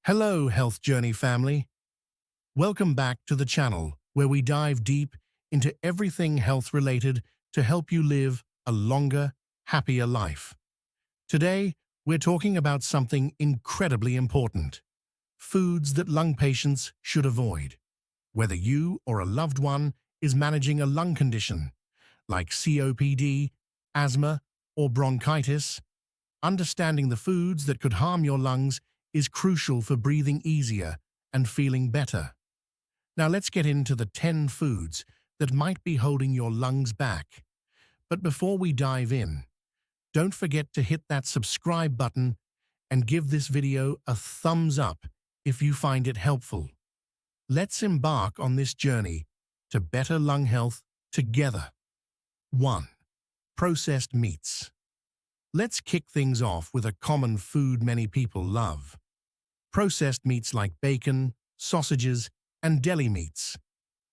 Hello, Health Journey family. Welcome back to the channel where we dive deep into everything health-related to help you live a longer, happier life. Today, we're talking about something incredibly important: foods that lung patients should avoid. Whether you or a loved one is managing a lung condition like COPD, asthma, or bronchitis, understanding the foods that could harm your lungs is crucial for breathing easier and feeling better. Now let's get into the 10 foods that might be holding your lungs back. But before we dive in, don't forget to hit that subscribe button and give this video a thumbs up if you find it helpful. Let's embark on this journey to better lung health together. 1. Processed meats. Let's kick things off with a common food many people love: processed meats like bacon, sausages, and deli meats.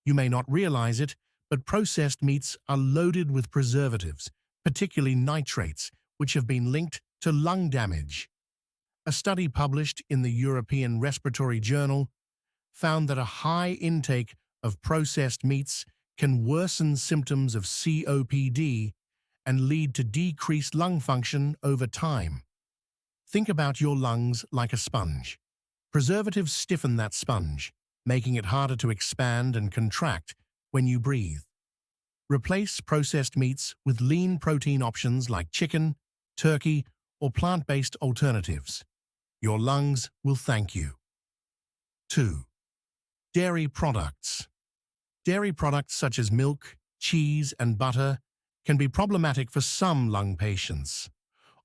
You may not realize it, but processed meats are loaded with preservatives, particularly nitrates, which have been linked to lung damage. A study published in the European Respiratory Journal found that a high intake of processed meats can worsen symptoms of COPD and lead to decreased lung function over time. Think about your lungs like a sponge. Preservatives stiffen that sponge, making it harder to expand and contract when you breathe. Replace processed meats with lean protein options like chicken, turkey, or plant-based alternatives. Your lungs will thank you. 2. Dairy products. Dairy products such as milk, cheese, and butter can be problematic for some lung patients.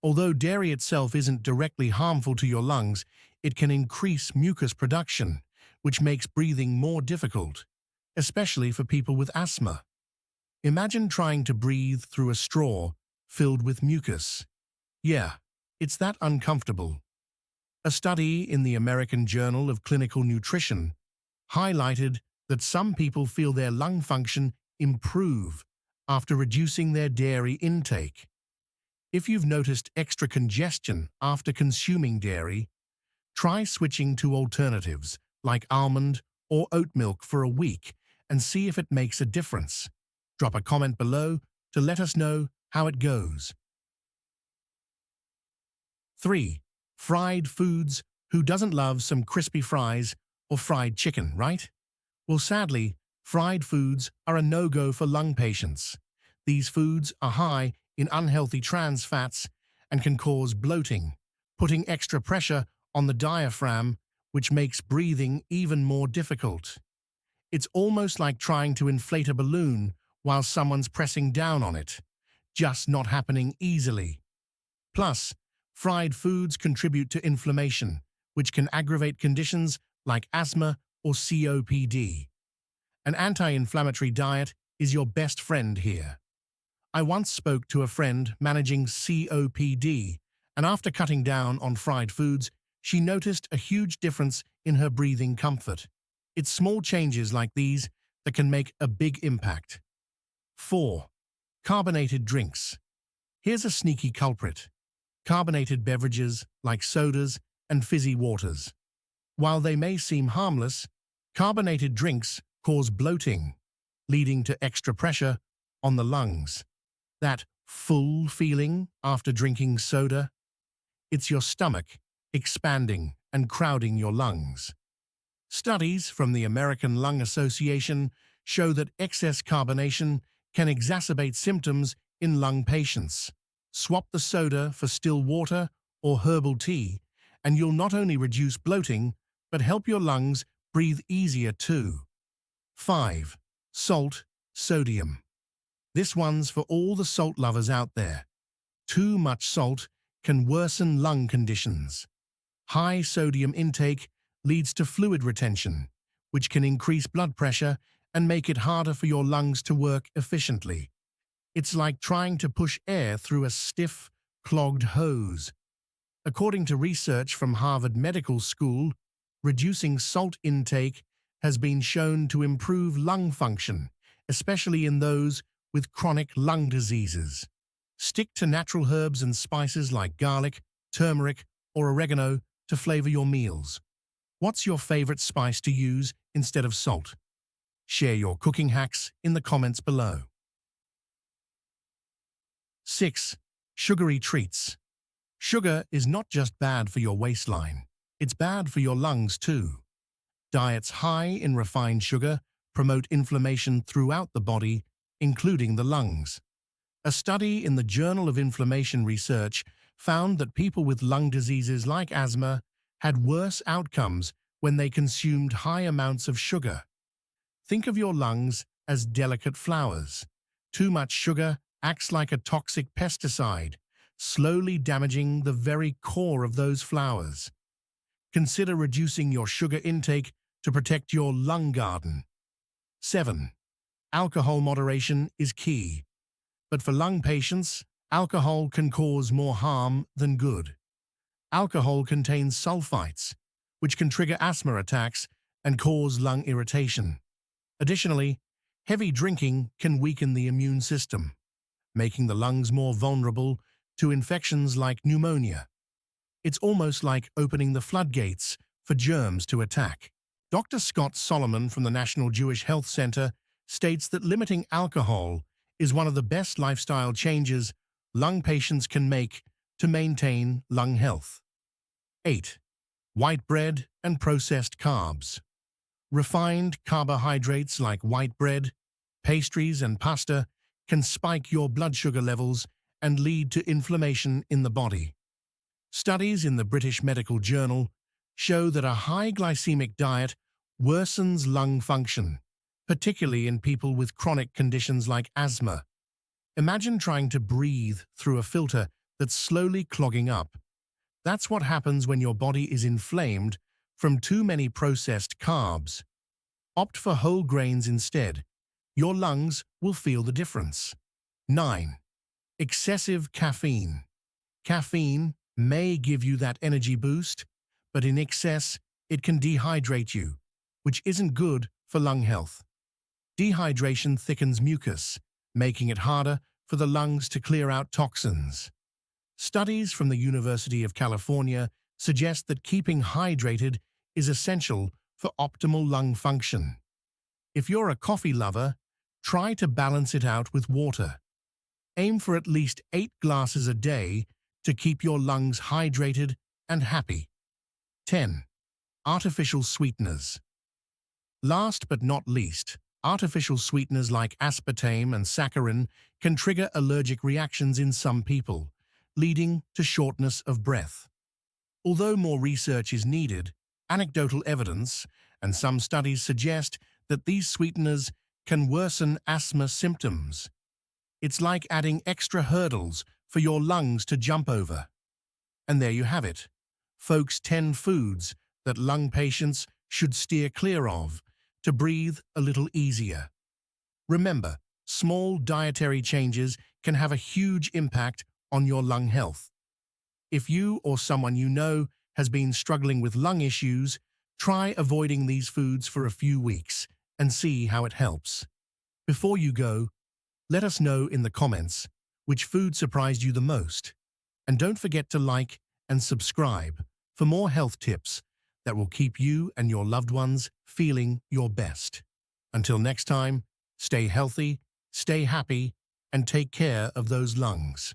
Although dairy itself isn't directly harmful to your lungs, it can increase mucus production, which makes breathing more difficult, especially for people with asthma. Imagine trying to breathe through a straw filled with mucus. Yeah, it's that uncomfortable. A study in the American Journal of Clinical Nutrition highlighted that some people feel their lung function improve after reducing their dairy intake. If you've noticed extra congestion after consuming dairy, try switching to alternatives like almond or oat milk for a week and see if it makes a difference. Drop a comment below to let us know how it goes. 3. Fried foods. Who doesn't love some crispy fries or fried chicken, right? Well, sadly, fried foods are a no-go for lung patients. These foods are high in unhealthy trans fats and can cause bloating, putting extra pressure on the diaphragm, which makes breathing even more difficult. It's almost like trying to inflate a balloon while someone's pressing down on it, just not happening easily. Plus, fried foods contribute to inflammation, which can aggravate conditions like asthma or COPD. An anti-inflammatory diet is your best friend here. I once spoke to a friend managing COPD, and after cutting down on fried foods, she noticed a huge difference in her breathing comfort. It's small changes like these that can make a big impact. 4. Carbonated drinks. Here's a sneaky culprit: carbonated beverages like sodas and fizzy waters. While they may seem harmless, carbonated drinks cause bloating, leading to extra pressure on the lungs. That full feeling after drinking soda? It's your stomach expanding and crowding your lungs. Studies from the American Lung Association show that excess carbonation can exacerbate symptoms in lung patients. Swap the soda for still water or herbal tea, and you'll not only reduce bloating, but help your lungs breathe easier too. 5. Salt, sodium. This one's for all the salt lovers out there. Too much salt can worsen lung conditions. High sodium intake leads to fluid retention, which can increase blood pressure and make it harder for your lungs to work efficiently. It's like trying to push air through a stiff, clogged hose. According to research from Harvard Medical School, reducing salt intake has been shown to improve lung function, especially in those with chronic lung diseases. Stick to natural herbs and spices like garlic, turmeric, or oregano to flavor your meals. What's your favorite spice to use instead of salt? Share your cooking hacks in the comments below. 6. Sugary treats. Sugar is not just bad for your waistline, it's bad for your lungs too. Diets high in refined sugar promote inflammation throughout the body, including the lungs. A study in the Journal of Inflammation Research found that people with lung diseases like asthma had worse outcomes when they consumed high amounts of sugar. Think of your lungs as delicate flowers. Too much sugar acts like a toxic pesticide, slowly damaging the very core of those flowers. Consider reducing your sugar intake to protect your lung garden. 7. Alcohol moderation is key. But for lung patients, alcohol can cause more harm than good. Alcohol contains sulfites, which can trigger asthma attacks and cause lung irritation. Additionally, heavy drinking can weaken the immune system, making the lungs more vulnerable to infections like pneumonia. It's almost like opening the floodgates for germs to attack. Dr. Scott Solomon from the National Jewish Health Center states that limiting alcohol is one of the best lifestyle changes lung patients can make to maintain lung health. 8. White bread and processed carbs. Refined carbohydrates like white bread, pastries, and pasta can spike your blood sugar levels and lead to inflammation in the body. Studies in the British Medical Journal show that a high glycemic diet worsens lung function, particularly in people with chronic conditions like asthma. Imagine trying to breathe through a filter that's slowly clogging up. That's what happens when your body is inflamed from too many processed carbs. Opt for whole grains instead. Your lungs will feel the difference. 9. Excessive caffeine. Caffeine may give you that energy boost, but in excess, it can dehydrate you, which isn't good for lung health. Dehydration thickens mucus, making it harder for the lungs to clear out toxins. Studies from the University of California suggest that keeping hydrated is essential for optimal lung function. If you're a coffee lover, try to balance it out with water. Aim for at least 8 glasses a day to keep your lungs hydrated and happy. 10. Artificial sweeteners. Last but not least, artificial sweeteners like aspartame and saccharin can trigger allergic reactions in some people, leading to shortness of breath. Although more research is needed, anecdotal evidence and some studies suggest that these sweeteners can worsen asthma symptoms. It's like adding extra hurdles for your lungs to jump over. And there you have it, folks. 10 foods that lung patients should steer clear of to breathe a little easier. Remember, small dietary changes can have a huge impact on your lung health. If you or someone you know has been struggling with lung issues, try avoiding these foods for a few weeks and see how it helps. Before you go, let us know in the comments which food surprised you the most. And don't forget to like and subscribe for more health tips that will keep you and your loved ones feeling your best. Until next time, stay healthy, stay happy, and take care of those lungs.